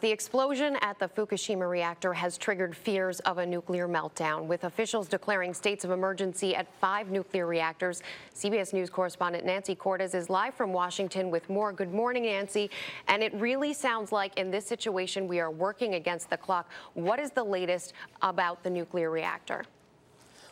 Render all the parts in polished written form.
The explosion at the Fukushima reactor has triggered fears of a nuclear meltdown, with officials declaring states of emergency at 5 nuclear reactors. CBS News correspondent Nancy Cortez is live from Washington with more. Good morning, Nancy. And it really sounds like in this situation we are working against the clock. What is the latest about the nuclear reactor?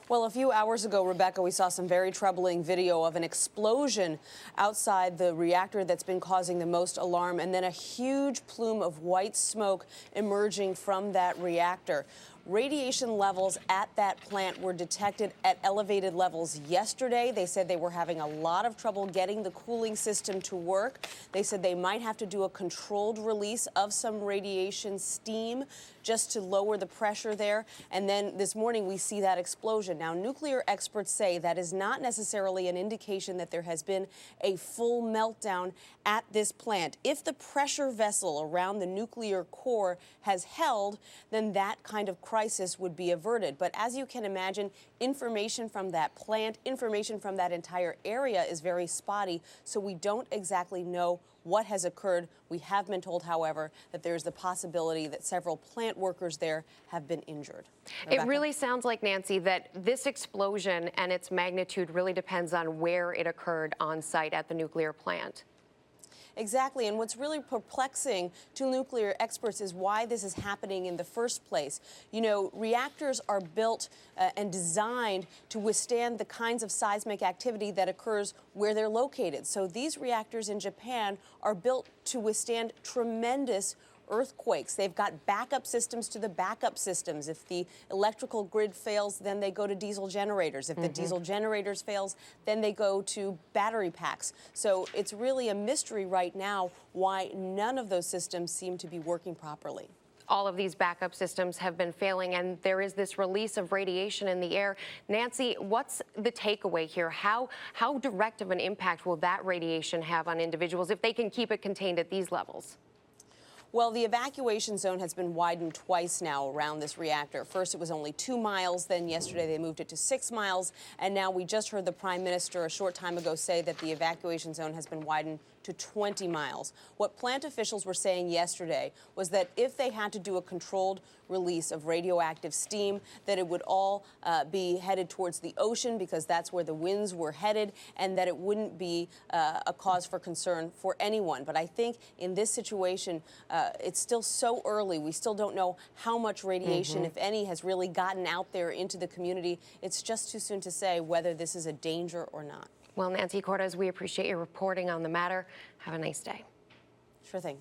Well, a few hours ago, Rebecca, we saw some very troubling video of an explosion outside the reactor that's been causing the most alarm, and then a huge plume of white smoke emerging from that reactor. Radiation levels at that plant were detected at elevated levels yesterday. They said they were having a lot of trouble getting the cooling system to work. They said they might have to do a controlled release of some radiation steam just to lower the pressure there. And then this morning we see that explosion. Now, nuclear experts say that is not necessarily an indication that there has been a full meltdown at this plant. If the pressure vessel around the nuclear core has held, then that kind of crisis would be averted. But as you can imagine, information from that plant, information from that entire area is very spotty, so we don't exactly know what has occurred. We have been told, however, that there's the possibility that several plant workers there have been injured. Rebecca? It really sounds like, Nancy, that this explosion and its magnitude really depends on where it occurred on site at the nuclear plant. Exactly, and what's really perplexing to nuclear experts is why this is happening in the first place. You know, reactors are built and designed to withstand the kinds of seismic activity that occurs where they're located. So these reactors in Japan are built to withstand tremendous earthquakes. They've got backup systems to the backup systems. If the electrical grid fails, then they go to diesel generators. If the diesel generators fails, then they go to battery packs. So it's really a mystery right now why none of those systems seem to be working properly. All of these backup systems have been failing, and there is this release of radiation in the air. Nancy, what's the takeaway here? How direct of an impact will that radiation have on individuals if they can keep it contained at these levels? Well, the evacuation zone has been widened twice now around this reactor. First, it was only 2 miles. Then yesterday, they moved it to 6 miles. And now we just heard the prime minister a short time ago say that the evacuation zone has been widened to 20 miles. What plant officials were saying yesterday was that if they had to do a controlled release of radioactive steam, that it would all be headed towards the ocean because that's where the winds were headed, and that it wouldn't be a cause for concern for anyone. But I think in this situation, it's still so early. We still don't know how much radiation, if any, has really gotten out there into the community. It's just too soon to say whether this is a danger or not. Well, Nancy Cortez, we appreciate your reporting on the matter. Have a nice day. Sure thing.